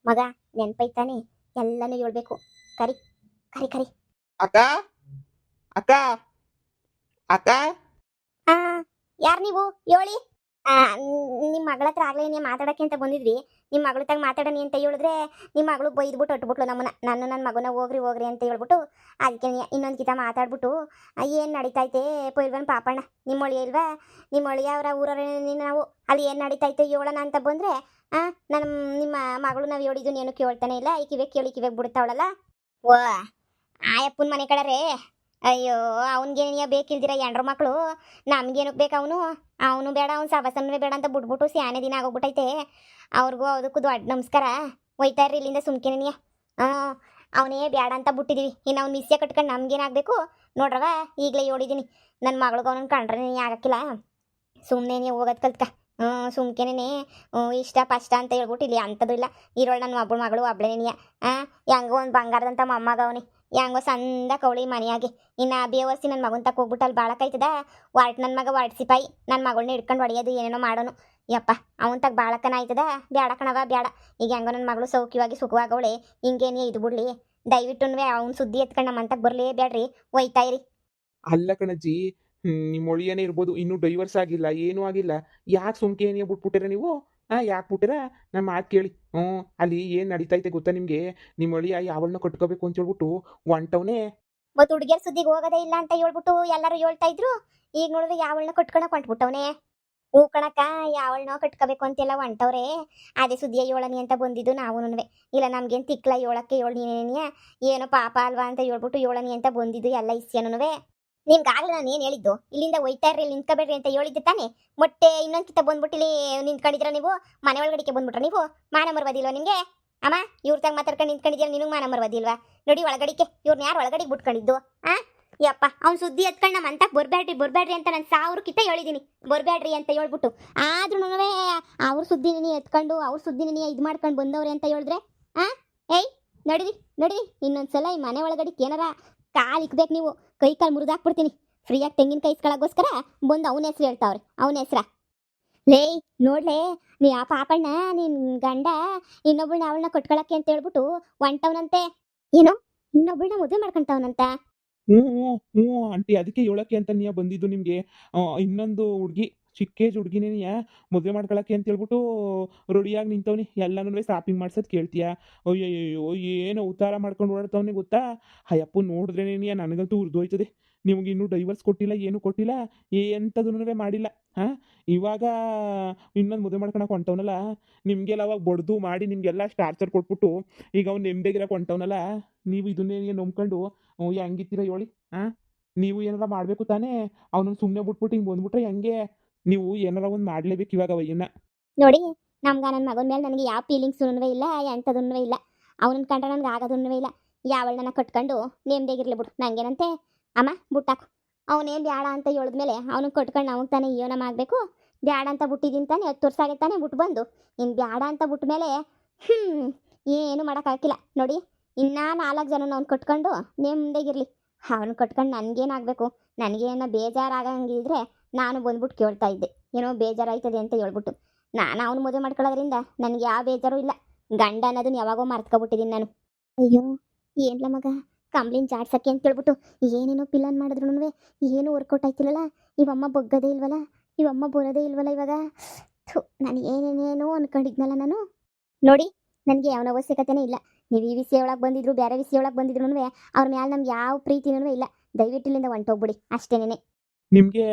ಮಗ ನೆನ್ಪೈತಾನೆ ಎಲ್ಲಾನು ಹೇಳ್ಬೇಕು. ಕರಿ ಕರಿ ಕರಿ. ಅಕ್ಕ ಅಕ್ಕ ಅಕ್ಕ ಆ ಯಾರು ನೀವು ಹೇಳಿ. ಆ, ನಿಮ್ಮ ಮಗಳ ಹತ್ರ ಆಗ್ಲೇ ನೀವು ಮಾತಾಡಕ್ಕೆ ಅಂತ ಬಂದಿದ್ವಿ. ನಿಮ್ಮ ಮಗಳ ತಾಗ ಮಾತಾಡನಿ ಅಂತ ಹೇಳಿದ್ರೆ ನಿಮ್ಮ ಮಗಳು ಬೈದ್ಬಿಟ್ಟು ಹೊಟ್ಬಿಟ್ಲು ನಮ್ಮನ್ನ. ನನ್ನ ಮಗನ ಹೋಗ್ರಿ ಹೋಗ್ರಿ ಅಂತ ಹೇಳ್ಬಿಟ್ಟು ಅದಕ್ಕೆ ಇನ್ನೊಂದು ಕಿತ ಮಾತಾಡ್ಬಿಟ್ಟು ಏನು ನಡೀತೈತೆ ಪೈಲ್ವನ್ ಪಾಪಣ್ಣ ನಿಮ್ಮ ಒಳಿಯ ಇಲ್ವಾ, ನಿಮ್ಮ ಒಳಿಯ ಅವರ ಊರವ್ರ ನಾವು ಅಲ್ಲಿ ಏನು ನಡೀತೈತೆ ಹೇಳೋಣ ಅಂತ ಬಂದರೆ ನನ್ನ ನಿಮ್ಮ ಮಗಳು ನಾವು ಹೇಳಿದ್ದು ಏನು ಕೇಳ್ತಾನೆ ಇಲ್ಲ. ಈ ಕಿವೆ ಕೇಳಿ ಕಿವೆ ಬಿಡ್ತಾವಳಲ್ಲ. ಓ ಆಯಪ್ಪನ ಮನೆ ಕಡೆ. ಅಯ್ಯೋ ಅವನಿಗೇನಿಯ ಬೇಕಿಲ್ದಿರ ಎಂಡ್ರ ಮಕ್ಕಳು ನಮ್ಗೇನಕ್ಕೆ ಬೇಕು. ಅವನು ಬೇಡ, ಅವ್ನು ಸವಸನ್ವೇ ಬೇಡ ಅಂತ ಬಿಟ್ಬಿಟ್ಟು ಸ್ಯಾನೆ ದಿನ ಆಗೋಗ್ಬಿಟ್ಟೈತೆ. ಅವ್ರಿಗೂ ಅದಕ್ಕೂ ದೊಡ್ಡ ನಮಸ್ಕಾರ. ಒಯ್ತಾ ಇರ್ರಿ ಇಲ್ಲಿಂದ ಸುಮ್ಕೆನೆಯ. ಅವನೇ ಬೇಡ ಅಂತ ಬಿಟ್ಟಿದೀವಿ. ಇನ್ನು ಅವ್ನು ಮಿಸ್ಸೆ ಕಟ್ಕೊಂಡು ನಮ್ಗೇನಾಗಬೇಕು ನೋಡ್ರವ. ಈಗಲೇ ಹೇಳಿದ್ದೀನಿ ನನ್ನ ಮಗಳಿಗೆ ಅವನನ್ನು ಕಂಡ್ರೆ ಆಗಕ್ಕಿಲ್ಲ. ಸುಮ್ಮನೆ ಹೋಗೋದು ಕಲ್ತ್ಕ. ಸುಮ್ಕೆನೇ ಇಷ್ಟ ಪಷ್ಟ ಅಂತ ಹೇಳ್ಬಿಟ್ಟು ಇಲ್ಲಿ ಅಂಥದ್ದು ಇಲ್ಲ. ಇರೋಳು ನನ್ನ ಒಬ್ಬಳು ಮಗಳು ಒಬ್ಳೇನಿಯ. ಹೆಂಗೋ ಒಂದು ಬಂಗಾರದಂತ ಮೊಮ್ಮಗ ಅವನಿ. ಹೆಂಗೋ ಸಂದ ಕವಳಿ ಮನೆಯಾಗಿ. ಇನ್ನು ಬೇವರ್ಸಿ ನನ್ನ ಮಗನ ತಕ್ಕ ಹೋಗ್ಬಿಟ್ಟು ಅಲ್ಲಿ ಬಾಳಕೈತದ. ವಾಟ್ ನನ್ನ ಮಗ ವಾಡ್ಸಿಪಾಯಿ ನನ್ನ ಮಗಳನ್ನ ಹಿಡ್ಕೊಂಡು ಹೊಡೆಯೋದು ಏನೇನೋ ಮಾಡೋನು. ಯಪ್ಪ ಅವನ ತಗ ಬಾಳಕನ ಆಯ್ತದ. ಬೇಡ ಕಣವ ಬೇಡ. ಈಗ ಹೆಂಗೋ ನನ್ನ ಮಗಳು ಸೌಖ್ಯವಾಗಿ ಸುಖವಾಗವಳೆ. ಹಿಂಗೇನೇ ಇದು ಬಿಡ್ಲಿ. ದಯವಿಟ್ಟು ಅವ್ನ ಸುದ್ದಿ ಎತ್ಕೊಂಡು ನಮ್ಮ ಅಂತಕ್ಕೆ ಬರಲೇ ಬೇಡ್ರಿ. ಒಯ್ತಾ ಇರಿ. ಅಲ್ಲ ಕಣಜ್ಜಿ, ನಿಮ್ಮ ಒಳಿಯನೇ ಇರ್ಬೋದು, ಇನ್ನೂ ಡೈವರ್ಸ್ ಆಗಿಲ್ಲ, ಏನೂ ಆಗಿಲ್ಲ. ಯಾಕೆ ಸುಮ್ಕೆ ಏನೇ ಬಿಟ್ಬಿಟ್ಟಿರ ನೀವು? ಯಾಕೆ ಬಿಟ್ಟಿರ? ನನ್ನ ಮಾತು ಕೇಳಿ. ಅಲ್ಲಿ ಏನು ನಡೀತೈತೆ ಗೊತ್ತಾ ನಿಮಗೆ? ನಿಮ್ಮ ಒಳಿಯ ಯಾವಳನ್ನ ಕಟ್ಕೋಬೇಕು ಅಂತ ಹೇಳ್ಬಿಟ್ಟು ಹೊಂಟವನೇ. ಮತ್ತು ಹುಡುಗಿಯರ್ ಸುದ್ದಿಗೆ ಹೋಗೋದೇ ಇಲ್ಲ ಅಂತ ಹೇಳ್ಬಿಟ್ಟು ಎಲ್ಲರೂ ಹೇಳ್ತಾ ಇದ್ರು. ಈಗ ನೋಡಿದ್ರೆ ಯಾವಳನ್ನ ಕಟ್ಕೊಳಕ್ ಹೊಂಟ್ಬಿಟ್ಟವನೇ. ಹೂ ಕಣಕ್ಕ, ಯಾವಳನ್ನೋ ಕಟ್ಕೋಬೇಕು ಅಂತೆಲ್ಲ ಹೊಂಟವ್ರೆ. ಅದೇ ಸುದ್ದಿಯ ಏಳನಿ ಅಂತ ಬಂದಿದ್ದು ನಾವುನುವೆ. ಇಲ್ಲ ನಮ್ಗೇನು ತಿಕ್ಲ ಏಳಕ್ಕೆ ಏಳು ನೀನೇನಿಯ ಏನೋ ಪಾಪ ಅಲ್ವಾ ಅಂತ ಹೇಳ್ಬಿಟ್ಟು ಏಳನಿ ಅಂತ ಬಂದಿದ್ದು ಎಲ್ಲ ಇಸ್ಯನುವೆ. ನಿಮ್ಗಾಗಲೇ ನಾನು ಏನು ಹೇಳಿದ್ದು, ಇಲ್ಲಿಂದ ಒಯ್ತಾ ಇರ್ರಿ, ಇಲ್ಲಿ ನಿಂತ್ಕೋಬೇಡ್ರಿ ಅಂತ ಹೇಳಿದ್ದೆ ತಾನೆ. ಮೊಟ್ಟೆ ಇನ್ನೊಂದು ಕಿತ್ತ ಬಂದ್ಬಿಟ್ಟು ಇಲ್ಲಿ ನಿಂತ್ಕೊಂಡಿದ್ರ ನೀವು. ಮನೆ ಒಳಗಡೆಗೆ ಬಂದ್ಬಿಟ್ರ ನೀವು. ಮಾನ ಮರ್ವದಿಲ್ವಾ ನಿಮಗೆ? ಅಮ್ಮ ಇವ್ರ ತಾಗ ಮಾತಾಡ್ಕೊಂಡು ನಿಂತ್ಕೊಂಡಿದ್ದೀರ, ನಿನಗೆ ಮಾನ ಮರ್ವದಿಲ್ವಾ? ನೋಡಿ ಒಳಗಡಿಕೆ ಇವ್ರನ್ನ ಯಾರು ಒಳಗಡೆಗೆ ಬಿಟ್ಕೊಂಡಿದ್ದು? ಯಪ್ಪ ಅವ್ನು ಸುದ್ದಿ ಎತ್ಕೊಂಡು ನಮ್ಮ ಅಂತಕ್ಕೆ ಬರ್ಬೇಡ್ರಿ ಅಂತ ನಾನು 1000 ಕಿತ್ತ ಹೇಳಿದ್ದೀನಿ. ಬರ್ಬೇಡ್ರಿ ಅಂತ ಹೇಳ್ಬಿಟ್ಟು ಆದ್ರೂ ಅವ್ರ ಸುದ್ದಿನೇ ಎತ್ಕೊಂಡು ಅವ್ರ ಸುದ್ದಿನೇ ಇದು ಮಾಡ್ಕೊಂಡು ಬಂದವ್ರೆ ಅಂತ ಹೇಳಿದ್ರೆ ಏಯ್ ನಡೀರಿ ಇನ್ನೊಂದ್ಸಲ ಈ ಮನೆ ಒಳಗಡಿಕೆ ಏನಾರ ಕಾಲು ಇಕ್ಬೇಕು ನೀವು. ಕೈ ಕಾಲು ಮುರಿದಾಕ್ಬಿಡ್ತೀನಿ. ಫ್ರೀಯಾಗಿ ತೆಂಗಿನಕಾಯಿ ಇಸ್ಕೊಳಗೋಸ್ಕರ ಬಂದು ಅವನ ಹೆಸ್ರು ಹೇಳ್ತಾವ್ರೆ. ಅವನ ಹೆಸ್ರ ಲೇ ನೋಡ್ಲೆ ನೀ ಆ ಪಾಪಣ್ಣ ನಿನ್ನ ಗಂಡ ಇನ್ನೊಬ್ಬಳನ್ನ ಅವಳನ್ನ ಕಟ್ಕೊಳಕ್ಕೆ ಅಂತ ಹೇಳ್ಬಿಟ್ಟು ಹೊಂಟವನಂತೆ. ಏನೋ ಇನ್ನೊಬ್ಬಳನ್ನ ಮದುವೆ ಮಾಡ್ಕೊಂತವನಂತ. ಹ್ಞೂ ಆಂಟಿ, ಅದಕ್ಕೆ ಹೇಳೋಕ್ಕೆ ಅಂತ ನೀ ಬಂದಿದ್ದು ನಿಮಗೆ. ಇನ್ನೊಂದು ಹುಡುಗಿ, ಚಿಕ್ಕ ಏಜ್ ಹುಡುಗಿನೇ ಮದುವೆ ಮಾಡ್ಕೊಳಕ್ಕೆ ಅಂತ ಹೇಳ್ಬಿಟ್ಟು ರೆಡಿಯಾಗಿ ನಿಂತವನಿ. ಎಲ್ಲನೂ ಶಾಪಿಂಗ್ ಮಾಡ್ಸೋದು ಕೇಳ್ತೀಯ? ಅಯ್ಯಯ್ಯೋ ಏನೋ ಉತ್ತಾರ ಮಾಡ್ಕೊಂಡು ಓಡಾಡ್ತವನಿ ಗೊತ್ತಾ? ಅಯ್ಯಪ್ಪ ನೋಡಿದ್ರೇನೇ ನನಗಂತೂ ಉರ್ದೋಯ್ತದೆ. ನಿಮ್ಗೆ ಇನ್ನೂ ಡೈವರ್ಸ್ ಕೊಟ್ಟಿಲ್ಲ, ಏನೂ ಕೊಟ್ಟಿಲ್ಲ, ಎಂಥದೂ ಮಾಡಿಲ್ಲ. ಇವಾಗ ಇನ್ನೊಂದು ಮದುವೆ ಮಾಡ್ಕೊಳಕ್ಕೆ ಹೊಂಟವನಲ್ಲ. ನಿಮಗೆಲ್ಲ ಅವಾಗ ಬಡ್ದು ಮಾಡಿ ನಿಮಗೆಲ್ಲ ಟಾರ್ಚರ್ ಕೊಟ್ಬಿಟ್ಟು ಈಗ ಅವ್ನು ನೆಮ್ಮದಿಗಿರಕ್ಕೆ ಹೊಂಟವನಲ್ಲ. ನೀವು ಇದನ್ನೇ ನಂಬ್ಕೊಂಡು ಹೆಂಗಿತ್ತೀರ ಹೇಳಿ? ನೀವು ಏನಾರ ಮಾಡಬೇಕು ತಾನೇ. ಅವನನ್ನು ಸುಮ್ಮನೆ ಬಿಟ್ಬಿಟ್ಟು ಹಿಂಗೆ ಬಂದ್ಬಿಟ್ರೆ ಹೆಂಗೆ? ನೀವು ಏನಾರ ಒಂದು ಮಾಡಲೇಬೇಕು ಇವಾಗ ಅವಯ್ಯನ್ನ. ನೋಡಿ ನಮ್ಗ ನನ್ನ ಮಗನ ಮೇಲೆ ನನಗೆ ಯಾವ ಫೀಲಿಂಗ್ಸೂ ಇಲ್ಲ, ಎಂಥದೂ ಇಲ್ಲ. ಅವನನ್ನ ಕಂಡ್ರೆ ನನಗೆ ಆಗೋದೂ ಇಲ್ಲ. ಯಾವಳನ್ನ ಕಟ್ಕೊಂಡು ನೇಮ್ದೇಗಿರ್ಲಿ ಬಿಡು, ನಂಗೇನಂತೆ. ಅಮ್ಮ ಬುಟ್ಟಾಕು. ಅವನೇ ಬೇಡ ಅಂತ ಹೇಳಿದ್ಮೇಲೆ ಅವನಿಗೆ ಕಟ್ಕೊಂಡು ನಮಗೆ ತಾನೇ ಏನೋ ಮಾಡಬೇಕು. ಬೇಡ ಅಂತ ಬಿಟ್ಟಿದ್ದೀನಿ ತಾನೆ, 10 ವರ್ಷ ಆಗೈತೆ ತಾನೆ ಬಿಟ್ಟು ಬಂದು. ಇನ್ನು ಬೇಡ ಅಂತ ಬಿಟ್ಟ ಮೇಲೆ ಏನು ಮಾಡೋಕ್ಕಾಗಿಲ್ಲ. ನೋಡಿ ಇನ್ನೂ 4 ಜನ ಅವ್ನು ಕಟ್ಕೊಂಡು ನೇಮ್ದೇಗಿರಲಿ. ಅವನು ಕಟ್ಕೊಂಡು ನನಗೇನಾಗಬೇಕು? ನನಗೇನೋ ಬೇಜಾರಾಗಂಗಿದ್ರೆ ನಾನು ಬಂದ್ಬಿಟ್ಟು ಕೇಳ್ತಾ ಇದ್ದೆ, ಏನೋ ಬೇಜಾರಾಯ್ತದೆ ಅಂತ ಹೇಳ್ಬಿಟ್ಟು. ನಾನು ಅವನು ಮದುವೆ ಮಾಡ್ಕೊಳ್ಳೋದ್ರಿಂದ ನನಗೆ ಯಾವ ಬೇಜಾರು ಇಲ್ಲ. ಗಂಡ ಅನ್ನೋದನ್ನ ಯಾವಾಗೋ ಮರ್ತ್ಕೊಬಿಟ್ಟಿದ್ದೀನಿ ನಾನು. ಅಯ್ಯೋ ಏನ್ಲ ಮಗ ಕಂಬ್ಲಿನ್ ಜಾಡ್ಸಕ್ಕೆ ಅಂತ ಹೇಳ್ಬಿಟ್ಟು ಏನೇನೋ ಪಿಲ್ಲನ್ ಮಾಡಿದ್ರು ಏನು ವರ್ಕೌಟ್ ಆಯ್ತಿಲ್ಲಲ್ಲ. ಇವಮ್ಮ ಬಗ್ಗದೇ ಇಲ್ವಲ್ಲ, ಇವಮ್ಮ ಬರೋದೇ ಇಲ್ವಲ್ಲ ಇವಾಗ. ನಾನು ಏನೇನೇನೋ ಅನ್ಕೊಂಡಿದ್ನಲ್ಲ ನಾನು. ನೋಡಿ ನನಗೆ ಅವನ ಅವಶ್ಯಕತೆನೇ ಇಲ್ಲ. ನೀವು ಈ ವಿಷಯ ಒಳಗೆ ಬಂದಿದ್ರು, ಬೇರೆ ವಿಷಯ ಒಳಗೆ ಬಂದಿದ್ರು ಅವ್ರ ಮೇಲೆ ನಮ್ಗೆ ಯಾವ ಪ್ರೀತಿನೂ ಇಲ್ಲ. ದಯವಿಟ್ಟು ಇಲ್ಲಿಂದ ಹೊಂಟೋಗ್ಬಿಡಿ ಅಷ್ಟೇನೆ. ನಿಮಗೆ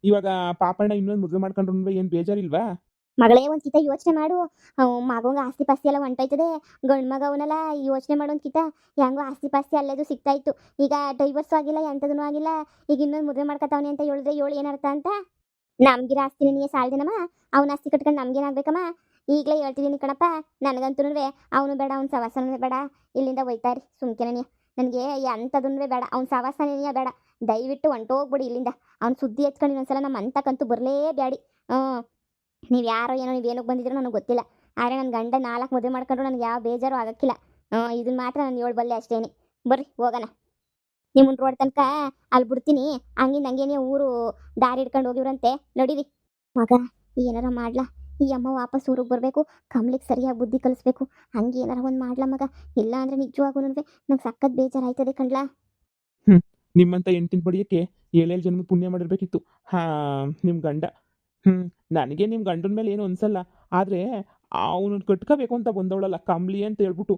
ಇವಾಗ ಪಾಪಣ್ಣ ಇನ್ನೊಂದು ಮದುವೆ ಮಾಡ್ಕೊಂಡ್ರು ಏನು ಬೇಜಾರಿಲ್ವಾ? ಮಗಳೇ ಒಂದ್ಕಿತ ಯೋಚನೆ ಮಾಡು. ಮಗಂಗೆ ಆಸ್ತಿ ಪಾಸ್ತಿ ಎಲ್ಲ ಹೊಂಟೋಯ್ತದೆ. ಗಂಡು ಮಗ ಅವನೆಲ್ಲ ಯೋಚನೆ ಮಾಡೋನ್ಕಿತ ಹೆಂಗೋ ಆಸ್ತಿ ಪಾಸ್ತಿ ಅಲ್ಲೇದು ಸಿಗ್ತಾ ಇತ್ತು. ಈಗ ಡೈವರ್ಸು ಆಗಿಲ್ಲ, ಎಂಥದೂ ಆಗಿಲ್ಲ. ಈಗ ಇನ್ನೊಂದು ಮದುವೆ ಮಾಡ್ಕೊತಾವನೆ ಅಂತ ಹೇಳಿದ್ರೆ ಏನರ್ಥ ಅಂತ? ನಮ್ಗಿರ ಆಸ್ತಿನ ನೀ ಸಾಲ್ದೇನಮ್ಮ, ಅವನ ಆಸ್ತಿ ಕಟ್ಕೊಂಡು ನಮ್ಗೇನಾಗಬೇಕಮ್ಮ? ಈಗಲೇ ಹೇಳ್ತಿದ್ದೀನಿ ಕಣಪ್ಪ. ನನಗಂತೂ ಅವನು ಬೇಡ, ಅವ್ನ ಸವಾಸನೂ ಬೇಡ. ಇಲ್ಲಿಂದ ಒಯ್ತಾರಿ ಸುಮ್ಕೆನೇ. ನನಗೆ ಎಂಥದೂ ಬೇಡ, ಅವ್ನ ಸವಾಸನೇ ಬೇಡ. ದಯವಿಟ್ಟು ಹೊಂಟೋಗ್ಬಿಡಿ ಇಲ್ಲಿಂದ. ಅವ್ನ ಸುದ್ದಿ ಎತ್ಕೊಂಡು ಇನ್ನೊಂದ್ಸಲ ನಮ್ಮ ಅಂತಕ್ಕಂತೂ ಬರಲೇ ಬ್ಯಾಡಿ. ನೀವು ಯಾರೋ ಏನೋ ನೀವೇನಕ್ಕೆ ಬಂದಿದ್ರೋ ನನಗೆ ಗೊತ್ತಿಲ್ಲ. ಆದರೆ ನನ್ನ ಗಂಡ 4 ಮದುವೆ ಮಾಡ್ಕೊಂಡ್ರು ನನಗೆ ಯಾವ ಬೇಜಾರು ಆಗಕ್ಕಿಲ್ಲ. ಇದನ್ನ ಮಾತ್ರ ನಾನು ಹೇಳ್ಬಲ್ಲೆ ಅಷ್ಟೇನೆ. ಬರ್ರಿ ಹೋಗೋಣ. ನಿಮ್ಮನ್ನ ರೋಡ್ ತನಕ ಅಲ್ಲಿ ಬಿಡ್ತೀನಿ. ಹಂಗಿಂದ ಹಂಗೇನೆ ಊರು ದಾರಿ ಹಿಡ್ಕೊಂಡು ಹೋಗಿವ್ರಂತೆ. ನಡೀರಿ ಮಗ, ಏನಾರ ಮಾಡ್ಲಾ? ಈ ಅಮ್ಮ ವಾಪಸ್ ಊರಿಗೆ ಬರಬೇಕು, ಕಮ್ಲಿಗೆ ಸರಿಯಾಗಿ ಬುದ್ಧಿ ಕಲಿಸ್ಬೇಕು. ಹಂಗೆ ಏನಾರ ಒಂದು ಮಾಡ್ಲ ಮಗ, ಇಲ್ಲ ಅಂದರೆ ನಿಜವಾಗೂ ನಂಗೆ ಸಖತ್ ಬೇಜಾರಾಯ್ತದೆ ಕಣ್ಲಾ. ಹ್ಞೂ ನಿಮ್ಮಂಥ ಹೆಂಡ್ತಿನ ಪಡಿಯೋಕ್ಕೆ ಏಳೇಳು ಜನ್ಮದ ಪುಣ್ಯ ಮಾಡಿರ್ಬೇಕಿತ್ತು. ಹಾಂ ನಿಮ್ಮ ಗಂಡ. ಹ್ಞೂ ನನಗೆ ನಿಮ್ಮ ಗಂಡನ ಮೇಲೆ ಏನು ಅನ್ಸಲ್ಲ. ಆದರೆ ಅವನನ್ನ ಕಟ್ಕೋಬೇಕು ಅಂತ ಬಂದವಳಲ್ಲ ಕಮ್ಲಿ ಅಂತ ಹೇಳ್ಬಿಟ್ಟು,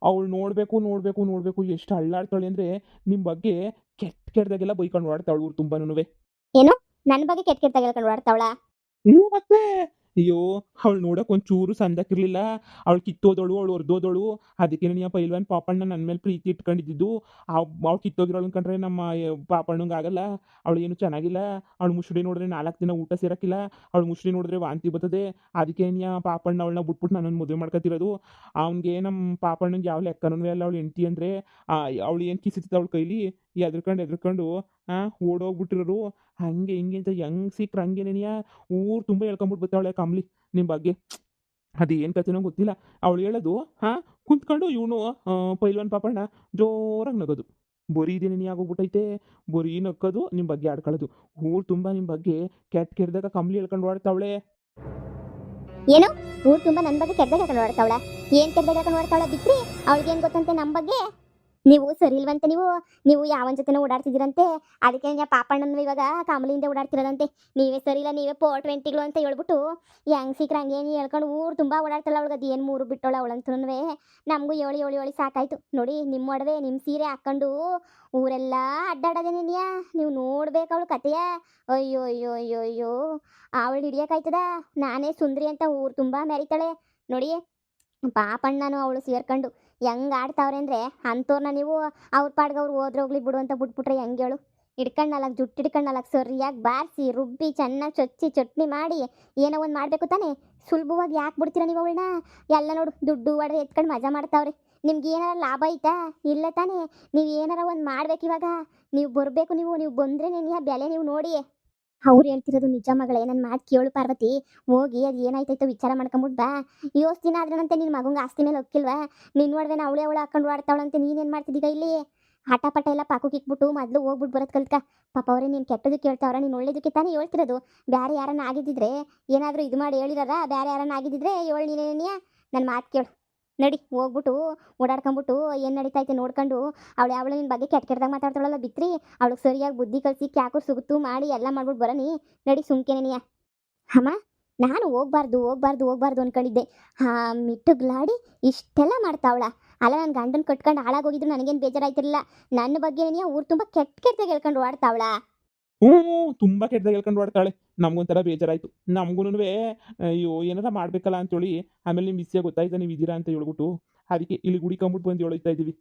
ಅವಳು ನೋಡಬೇಕು ನೋಡಬೇಕು ನೋಡಬೇಕು ಎಷ್ಟು ಅಳ್ಳಾಡ್ತಾಳೆ ಅಂದರೆ ನಿಮ್ಮ ಬಗ್ಗೆ ಕೆಟ್ಟದಾಗೆಲ್ಲ ಬೈಕೊಂಡು ಓಡ್ತಾವಳು ಊರು ತುಂಬಾನುವೆ. ಏನು ನನ್ನ ಬಗ್ಗೆ ಕೆಟ್ಟ ಕೆಟ್ಟ ಹೇಳ್ಕೊಂಡು ಓಡ್ತಾವಳ? ಹ್ಞೂ ಮತ್ತೆ ಅಯ್ಯೋ ಅವಳು ನೋಡೋಕೆ ಒಂಚೂರು ಸಂದಕ್ಕಿರಲಿಲ್ಲ. ಅವಳು ಕಿತ್ತೋದಳು, ಅವಳು ಹೊರ್ದೋದಳು. ಅದಕ್ಕೆ ನೀ ಆ ಪೈಲ್ವಾನ್ ಪಾಪಣ್ಣ ನನ್ನ ಮೇಲೆ ಪ್ರೀತಿ ಇಟ್ಕೊಂಡಿದ್ದು. ಅವಳು ಕಿತ್ತೋಗಿರೋಳು ಕಂಡ್ರೆ ನಮ್ಮ ಪಾಪಣ್ಣಂಗೆ ಆಗಲ್ಲ. ಅವಳು ಏನು ಚೆನ್ನಾಗಿಲ್ಲ. ಅವಳು ಮುಸುಡಿ ನೋಡಿದ್ರೆ 4 ದಿನ ಊಟ ಸೇರಕ್ಕಿಲ್ಲ. ಅವಳು ಮುಸುಡಿ ನೋಡಿದ್ರೆ ವಾಂತಿ ಬರ್ತದೆ. ಅದಕ್ಕೆ ನೀ ಆ ಪಾಪಣ್ಣ ಅವಳನ್ನ ಬಿಟ್ಬಿಟ್ಟು ನನ್ನನ್ನು ಮದುವೆ ಮಾಡ್ಕೊತಿರೋದು. ಅವ್ನಿಗೆ ನಮ್ಮ ಪಾಪಣ್ಣಂಗೆ ಯಾವ ಲೆಕ್ಕನೂ ಅಲ್ಲ ಅವಳು ಹೆಂಡ್ತಿ ಅಂದರೆ. ಅವಳು ಏನು ಕಿಸಿತ್ತು ಅವಳ ಕೈಲಿ ಎದ್ರಕೊಂಡು ಓಡೋಗ್ಬಿಟ್ಟಿರೋರು. ಹಂಗೆ ಹಿಂಗೆ ಅಂತ ಹೆಂಗೆ ಸಿಕ್ರು ಹಂಗೇನೇನಿಯ ಊರು ತುಂಬ ಹೇಳ್ಕೊಂಬಿಟ್ಟು ಬರ್ತಾವಳೆ ಕಮ್ಲಿ ನಿಮ್ಮ ಬಗ್ಗೆ. ಅದೇನು ಕಥೆನೋ ಗೊತ್ತಿಲ್ಲ. ಅವಳು ಹೇಳೋದು ಕುಂತ್ಕೊಂಡು ಇವನು ಪೈಲ್ವಾನ್ ಪಾಪಣ್ಣ ಜೋರಾಗಿ ನಗೋದು. ಬರೀ ಇದೇನೇನಿ ಆಗೋಗ್ಬಿಟ್ಟೈತೆ. ಬರೀ ನಕ್ಕೋದು, ನಿಮ್ಮ ಬಗ್ಗೆ ಆಡ್ಕೊಳ್ಳೋದು. ಊರು ತುಂಬ ನಿಮ್ಮ ಬಗ್ಗೆ ಕೆಟ್ಟದಾಗ ಕಮ್ಲಿ ಹೇಳ್ಕೊಂಡು ಓಡ್ತಾವಳೆ. ಏನು ಊರು ತುಂಬ ನನ್ನ ಬಗ್ಗೆ ಕೆಟ್ಟದಾಗ ಹೇಳ್ಕೊಂಡು ಓಡ್ತಾವಳ? ಏನು ಕೆಟ್ಟದಾಗ ಹೇಳ್ಕೊಂಡು ಓಡ್ತಾವಳ ಬಿಟ್ರಿ? ಅವಳಿಗೇನು ಗೊತ್ತಂತೆ ನಮ್ಮ ಬಗ್ಗೆ? ನೀವು ಸರಿ ಇಲ್ವಂತೆ. ನೀವು ಯಾವನ ಜೊತೆನೋ ಓಡಾಡ್ತಿದ್ದೀರಂತೆ. ಅದಕ್ಕೆ ಪಾಪಣ್ಣನ ಇವಾಗ ಕಾಮಲಿಯಿಂದ ಓಡಾಡ್ತಿರೋದಂತೆ. ನೀವೇ ಸರಿ ಇಲ್ಲ, ನೀವೇ ಪೋಟ್ವೆಂಟಿಗಳು ಅಂತ ಹೇಳ್ಬಿಟ್ಟು ಹೆಂಗೆ ಸಿಕ್ರ ಹಂಗೇನು ಹೇಳ್ಕೊಂಡು ಊರು ತುಂಬ ಓಡಾಡ್ತಾಳೆ. ಅವಳಿಗೆ ಅದು ಏನು ಮೂರು ಬಿಟ್ಟೋಳ ಅವಳಂತೂ. ನಮಗೂ ಏಳಿ ಸಾಕಾಯ್ತು ನೋಡಿ. ನಿಮ್ಮ ಒಡವೆ ನಿಮ್ಮ ಸೀರೆ ಹಾಕ್ಕೊಂಡು ಊರೆಲ್ಲ ಅಡ್ಡಾಡೋದೇನೇನಿಯಾ ನೀವು ನೋಡ್ಬೇಕು ಅವಳು ಕತೆಯ. ಅಯ್ಯೋ ಅಯ್ಯೋ ಅಯ್ಯೋ ಅಯ್ಯೋ ಅವಳು ಹಿಡಿಯೋಕ್ಕಾಯ್ತದ? ನಾನೇ ಸುಂದ್ರಿ ಅಂತ ಊರು ತುಂಬ ಮೆರಿತಾಳೆ ನೋಡಿ. ಪಾಪಣ್ಣನು ಅವಳು ಸೇರ್ಕೊಂಡು ಹೆಂಗೆ ಆಡ್ತಾವ್ರೆ ಅಂದರೆ ಅಂಥವ್ರನ್ನ ನೀವು ಅವ್ರ ಪಾಡ್ಗೆ ಅವ್ರು ಹೋಗ್ಲಿ ಬಿಡು ಅಂತ ಬಿಟ್ಬಿಟ್ರೆ ಹೆಂಗೆ ಹೇಳು? ಹಿಡ್ಕಂಡು ಜುಟ್ಟು ಹಿಡ್ಕಂಡು ಸರಿಯಾಗಿ ಬಾರಿಸಿ ರುಬ್ಬಿ ಚೆನ್ನಾಗಿ ಚೊಚ್ಚಿ ಚಟ್ನಿ ಮಾಡಿ ಏನೋ ಒಂದು ಮಾಡಬೇಕು ತಾನೇ. ಸುಲಭವಾಗಿ ಯಾಕೆ ಬಿಡ್ತೀರ ನೀವು ಅವಳನ್ನ? ಎಲ್ಲ ನೋಡು ದುಡ್ಡು ಒಡವೆ ಎತ್ಕೊಂಡು ಮಜಾ ಮಾಡ್ತಾವ್ರೆ. ನಿಮ್ಗೆ ಏನಾರ ಲಾಭ ಐತಾ? ಇಲ್ಲ ತಾನೇ. ನೀವು ಏನಾರ ಒಂದು ಮಾಡ್ಬೇಕು ಇವಾಗ. ನೀವು ಬರಬೇಕು. ನೀವು ಬಂದ್ರೆ ಬೆಲೆ ನೀವು ನೋಡಿ. ಅವ್ರು ಹೇಳ್ತಿರೋದು ನಿಜ ಮಗಳೇ. ನನ್ನ ಮಾತು ಕೇಳು ಪಾರ್ವತಿ. ಹೋಗಿ ಅದು ಏನಾಯ್ತೈತೋ ವಿಚಾರ ಮಾಡ್ಕೊಂಬಿಟ್ಟು ಬಾ. ಯೋಚ್ ದಿನ ಆದ್ರಂತೆ ನಿನ್ನ ಮಗಂಗೆ ಆಸ್ತಿ ಮೇಲೆ ಹೋಗಿಲ್ವಾ? ನಿನ್ನ ಒಡವೆನ ಅವಳು ಹಾಕೊಂಡು ಆಡ್ತಾವಳಂತೆ. ನೀನೇನು ಮಾಡ್ತಿದ್ದೀಗ ಇಲ್ಲಿ? ಹಠ ಪಟ ಎಲ್ಲ ಪಾಕೋಕೆ ಇಕ್ಬಿಟ್ಟು ಮೊದಲು ಹೋಗ್ಬಿಟ್ಟು ಬರೋದು ಕಲ್ತ್ಕ. ಪಾಪ ಅವರೇ ನೀನು ಕೆಟ್ಟದ್ದು ಕೇಳ್ತಾವ್ರ, ನೀನು ಒಳ್ಳೇದಕ್ಕೆ ತಾನೇ ಹೇಳ್ತಿರೋದು. ಬೇರೆ ಯಾರನ್ನ ಆಗಿದ್ದಿದ್ರೆ ಏನಾದರೂ ಇದು ಮಾಡಿ ಹೇಳಿದಾರ? ಬೇರೆ ಯಾರನ್ನ ಆಗಿದ್ದಿದ್ರೆ ಹೇಳಿ ನೀನೇನಿಯಾ? ನನ್ನ ಮಾತು ಕೇಳು. ನಡಿ ಹೋಗ್ಬಿಟ್ಟು ಓಡಾಡ್ಕೊಂಬಿಟ್ಟು ಏನು ನಡೀತೈತೆ ನೋಡ್ಕೊಂಡು. ಅವಳು ನಿನ್ನ ಬಗ್ಗೆ ಕೆಟ್ಟದಾಗ ಮಾತಾಡ್ತಾಳಲ್ಲ ಬಿತ್ರಿ, ಅವಳಿಗೆ ಸರಿಯಾಗಿ ಬುದ್ಧಿ ಕಲಿಸಿ ಕ್ಯಾಕು ಸುಗುತ್ತು ಮಾಡಿ ಎಲ್ಲ ಮಾಡ್ಬಿಟ್ಟು ಬರೋನಿ. ನಡಿ ಸುಮ್ಕೆನೇನಿಯ. ಅಮ್ಮ ನಾನು ಹೋಗ್ಬಾರ್ದು ಅಂದ್ಕೊಂಡಿದ್ದೆ. ಮಿಟ್ಟುಗ್ಲಾಡಿ ಇಷ್ಟೆಲ್ಲ ಮಾಡ್ತಾವಳ? ಅಲ್ಲ ನನ್ನ ಗಂಡನ ಕಟ್ಕೊಂಡು ಹಾಳಾಗೋಗಿದ್ರು ನನಗೇನು ಬೇಜಾರಾಯ್ತಿರಲಿಲ್ಲ. ನನ್ನ ಬಗ್ಗೆ ಊರು ತುಂಬ ಕೆಟ್ಟದಾಗ ಹೇಳ್ಕೊಂಡು ಓಡ್ತಾವಳ. ಹ್ಞೂ ತುಂಬ ಕೆಟ್ಟದಾಗ ಹೇಳ್ಕೊಂಡು ಓಡ್ತಾಳೆ. ನಮಗೊಂಥರ ಬೇಜಾರಾಯಿತು. ನಮಗೂ ಅಯ್ಯೋ ಏನಾರ ಮಾಡಬೇಕಲ್ಲ ಅಂತೇಳಿ ಆಮೇಲೆ ನಿಮ್ಮ ವಿಷಯ ಗೊತ್ತಾಯ್ತಾ ನೀವು ಇದ್ದೀರಾ ಅಂತ ಹೇಳ್ಬಿಟ್ಟು ಅದಕ್ಕೆ ಇಲ್ಲಿ ಹುಡಿಕೊಂಬಿಟ್ಟು ಬಂದು ಹೇಳ್ತಾ ಇದ್ದೀವಿ.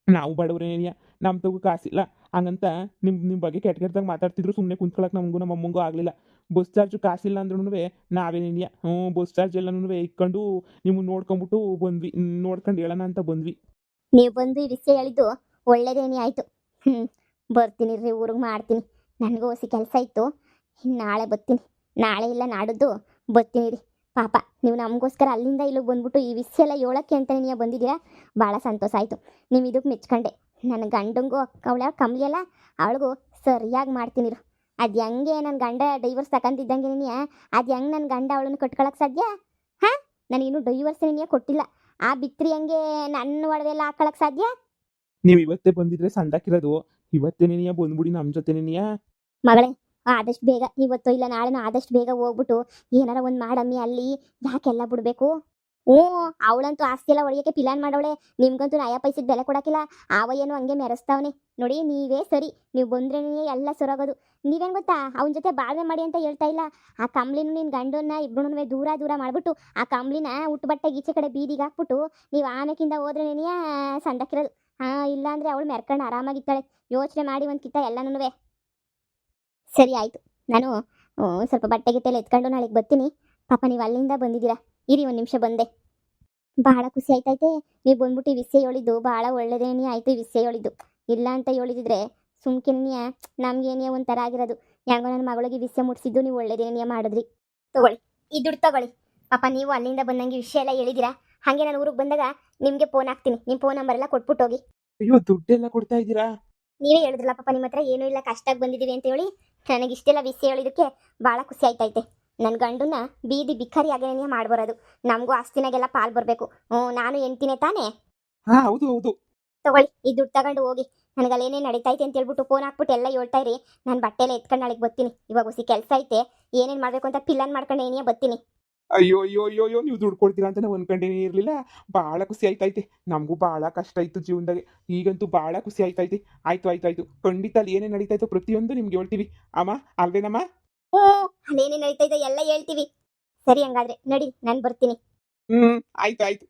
ನಾವು ಬಡವ್ರೇನೇನಿಯ, ನಮ್ಮ ತಗೋ ಕಾಸಿಲ್ಲ. ಹಂಗಂತ ನಿಮ್ಮ ಬಗ್ಗೆ ಕೆಟ್ಟದಾಗ ಮಾತಾಡ್ತಿದ್ರು ಸುಮ್ಮನೆ ಕುಂತ್ಕೊಳಕ್ಕೆ ನಮಗೂ ನಮ್ಮ ಅಮ್ಮಂಗೂ ಆಗಲಿಲ್ಲ. ಬಸ್ ಚಾರ್ಜು ಕಾಸಿಲ್ಲ ಅಂದ್ರೂ ನಾವೇನೇನಿಯ ಬಸ್ ಚಾರ್ಜ್ ಎಲ್ಲನೂ ಇಕ್ಕೊಂಡು ನಿಮ್ಮನ್ನು ನೋಡ್ಕೊಂಬಿಟ್ಟು ಬಂದ್ವಿ. ನೋಡ್ಕೊಂಡು ಹೇಳೋಣ ಅಂತ ಬಂದ್ವಿ. ನೀವು ಬಂದು ಈ ವಿಷಯ ಹೇಳಿದ್ದು ಒಳ್ಳೇದೇನೇ ಆಯಿತು. ಬರ್ತೀನಿ ರೀ ಊರಿಗೆ ಮಾಡ್ತೀನಿ. ನನಗೂ ಹೊಸ ಕೆಲಸ ಇತ್ತು. ನಾಳೆ ಬರ್ತೀನಿ. ನಾಳೆ ಇಲ್ಲ ನಾಡಿದ್ದು ಬರ್ತೀನಿ ರೀ. ಪಾಪ ನೀವು ನಮಗೋಸ್ಕರ ಅಲ್ಲಿಂದ ಇಲ್ಲಿಗೆ ಬಂದ್ಬಿಟ್ಟು ಈ ವಿಷಯ ಎಲ್ಲ ಹೇಳೋಕ್ಕೆ ಅಂತಲೇ ನೀವು ಬಂದಿದ್ದೀರಾ. ಭಾಳ ಸಂತೋಷ ಆಯಿತು. ನೀವು ಇದಕ್ಕೆ ಮೆಚ್ಕೊಂಡೆ. ನನ್ನ ಗಂಡಂಗೂ ಅವಳ ಕಮ್ಲಿಯಲ್ಲ ಅವಳಿಗೂ ಸರಿಯಾಗಿ ಮಾಡ್ತೀನಿ ರೀ. ಅದು ಹೆಂಗೆ ನನ್ನ ಗಂಡ ಡೈವರ್ಸ್ ತಗೊಂಡಿದ್ದಂಗೆ ಅದು ಹೆಂಗೆ ನನ್ನ ಗಂಡ ಅವಳನ್ನು ಕಟ್ಕೊಳಕ್ಕೆ ಸಾಧ್ಯ? ನನಗಿನ್ನೂ ಡೈವರ್ಸ್ ಕೊಟ್ಟಿಲ್ಲ. ಆ ಬಿತ್ರಿ ಹಂಗೆ ನನ್ನ ಒಡವೆ ಎಲ್ಲ ಹಾಕೊಳಕ್ಕೆ ಸಾಧ್ಯ? ನೀವು ಇವತ್ತೇ ಬಂದಿದ್ರೆ ಸಂದಾಕಿರೋದು. ಇವತ್ತೇನೇನಿಯ ಬಂದ್ಬಿಡಿ ನಮ್ಮ ಜೊತೆನೇನಿಯ. ಮಗಳೇ ಆದಷ್ಟು ಬೇಗ ಇವತ್ತು ಇಲ್ಲ ನಾಳೆನೂ ಆದಷ್ಟು ಬೇಗ ಹೋಗ್ಬಿಟ್ಟು ಏನಾರ ಒಂದು ಮಾಡಮ್ಮಿ. ಅಲ್ಲಿ ಯಾಕೆಲ್ಲ ಬಿಡಬೇಕು? ಅವಳಂತೂ ಆಸ್ತಿ ಎಲ್ಲ ಒಡೆಯೋಕ್ಕೆ ಪ್ಲಾನ್ ಮಾಡವಳೆ. ನಿಮ್ಗಂತೂ ನಯ ಪೈಸೆಗೆ ಬೆಲೆ ಕೊಡೋಕ್ಕಿಲ್ಲ. ಏನು ಹಂಗೆ ಮೆರೆಸ್ತಾವನೆ ನೋಡಿ. ನೀವೇ ಸರಿ, ನೀವು ಬಂದ್ರೇ ಎಲ್ಲ ಸೊರಗೋದು. ನೀವೇನು ಗೊತ್ತಾ, ಅವನ ಜೊತೆ ಬಾಳ್ವೆ ಮಾಡಿ ಅಂತ ಹೇಳ್ತಾ ಇಲ್ಲ. ಆ ಕಂಬ್ಲಿನೂ ನಿನ್ನ ಗಂಡನ್ನ ಇಬ್ಬರೂ ದೂರ ಮಾಡಿಬಿಟ್ಟು ಆ ಕಂಬ್ಲಿನ ಉಟ್ಟು ಬಟ್ಟೆಗೆ ಈಚೆ ಕಡೆ ಬೀದಿಗೆ ಹಾಕ್ಬಿಟ್ಟು ನೀವು ಆಮೇಕಿಂದ ಹೋದ್ರೇನೇನಿಯ ಸಂದಕ್ಕಿರೋದು. ಇಲ್ಲ ಅಂದರೆ ಅವಳು ಮೆರ್ಕೊಂಡು ಆರಾಮಾಗಿತ್ತಾಳೆ. ಯೋಚನೆ ಮಾಡಿ ಒಂದು ಕಿತ್ತ ಎಲ್ಲನೂ. ಸರಿ ಆಯಿತು. ನಾನು ಸ್ವಲ್ಪ ಬಟ್ಟೆ ಗಿಟ್ಟೆಲ್ಲ ಎತ್ಕೊಂಡು ನಾಳೆಗೆ ಬರ್ತೀನಿ. ಪಾಪ ನೀವು ಅಲ್ಲಿಂದ ಬಂದಿದ್ದೀರಾ. ಇರಿ ಒಂದು ನಿಮಿಷ ಬಂದೆ. ಭಾಳ ಖುಷಿ ಆಯ್ತೈತೆ ನೀವು ಬಂದ್ಬಿಟ್ಟು ಈ ವಿಷಯ ಹೇಳಿದ್ದು. ಭಾಳ ಒಳ್ಳೆಯದೇನೇ ಆಯಿತು ಈ ವಿಷಯ ಹೇಳಿದ್ದು. ಇಲ್ಲ ಅಂತ ಹೇಳಿದಿದ್ರೆ ಸುಮ್ಕಿನಿಯ ನಮಗೇನೇ ಒಂಥರ ಆಗಿರೋದು. ಹೆಂಗೋ ನನ್ನ ಮಗಳಿಗೆ ವಿಷಯ ಮುಟ್ಸಿದ್ದು ನೀವು ಒಳ್ಳೆಯದೇನೇ ಮಾಡಿದ್ರಿ. ತೊಗೊಳ್ಳಿ ಈ ದುಡ್ಡು ತೊಗೊಳ್ಳಿ. ಪಾಪ ನೀವು ಅಲ್ಲಿಂದ ಬಂದಂಗೆ ವಿಷಯ ಎಲ್ಲ ಹೇಳಿದ್ದೀರಾ. ಹಾಗೆ ನಾನು ಊರಿಗೆ ಬಂದಾಗ ನಿಮಗೆ ಫೋನ್ ಹಾಕ್ತೀನಿ. ನಿಮ್ಮ ಫೋನ್ ನಂಬರ್ ಎಲ್ಲ ಕೊಟ್ಬಿಟ್ಟು ಹೋಗಿ. ಅಯ್ಯೋ ದುಡ್ಡೆಲ್ಲ ಕೊಡ್ತಾ ಇದ್ದೀರಾ? ನೀವೇ ಹೇಳಿದ್ರಲ್ಲ ಪಾಪ ನಿಮ್ಮ ಹತ್ರ ಏನೂ ಇಲ್ಲ ಕಷ್ಟಾಗಿ ಬಂದಿದ್ದೀವಿ ಅಂತ ಹೇಳಿ. ನನಗೆ ಇಷ್ಟೆಲ್ಲ ವಿಷಯ ಹೇಳಿದ್ದಕ್ಕೆ ಭಾಳ ಖುಷಿ ಆಯ್ತೈತೆ. ನನ್ನ ಗಂಡನ್ನ ಬೀದಿ ಬಿಕ್ಕರಿಯಾಗೇನೆ ಮಾಡ್ಬರೋದು. ನಮಗೂ ಆಸ್ತಿನಾಗೆಲ್ಲ ಪಾಲ್ ಬರಬೇಕು. ನಾನು ಹೆಂಡ್ತಿನೇ ತಾನೇ. ಹಾ ಹೌದು ಹೌದು. ತಗೊಳ್ಳಿ ಈ ದುಡ್ಡು ತಗೊಂಡು ಹೋಗಿ. ನನಗಲ್ಲೇನೇ ನಡೀತೈತೆ ಅಂತ ಹೇಳ್ಬಿಟ್ಟು ಫೋನ್ ಹಾಕ್ಬಿಟ್ಟು ಎಲ್ಲ ಹೇಳ್ತಾ ಇರಿ. ನಾನು ಬಟ್ಟೆಲ್ಲ ಎತ್ಕೊಂಡು ನಾಳೆಗೆ ಬರ್ತೀನಿ. ಇವಾಗ ಹೊಸಿ ಕೆಲಸ ಐತೆ, ಏನೇನು ಮಾಡಬೇಕು ಅಂತ ಪಿಲ್ಲನ್ ಮಾಡ್ಕೊಂಡು ಏನೇ ಬರ್ತೀನಿ. ಅಯ್ಯೋ ಅಯ್ಯೋ ಅಯ್ಯೋ ಅಯ್ಯೋ ನೀವು ದುಡ್ಡು ಕೊಡ್ತೀರಾ ಅಂತ ನಾವು ಅನ್ಕೊಂಡೇನೇ ಇರಲಿಲ್ಲ. ಭಾಳ ಖುಷಿ ಆಯ್ತೈತೆ. ನಮಗೂ ಭಾಳ ಕಷ್ಟ ಇತ್ತು ಜೀವನದಾಗೆ. ಈಗಂತೂ ಭಾಳ ಖುಷಿ ಆಯ್ತೈತೆ. ಆಯ್ತು ಆಯ್ತು ಆಯ್ತು, ಖಂಡಿತ ಅಲ್ಲಿ ಏನೇನು ನಡೀತಾಯ್ತು ಪ್ರತಿಯೊಂದು ನಿಮ್ಗೆ ಹೇಳ್ತೀವಿ ಅಮ್ಮ. ಅಲ್ವೇನಮ್ಮ? ಹ್ಞೂ, ಅಲ್ಲೇನೇನು ನಡೀತೈತೆ ಎಲ್ಲ ಹೇಳ್ತೀವಿ. ಸರಿ ಹಂಗಾದ್ರೆ ನಡಿ, ನಾನು ಬರ್ತೀನಿ. ಹ್ಞೂ ಆಯ್ತು ಆಯ್ತು.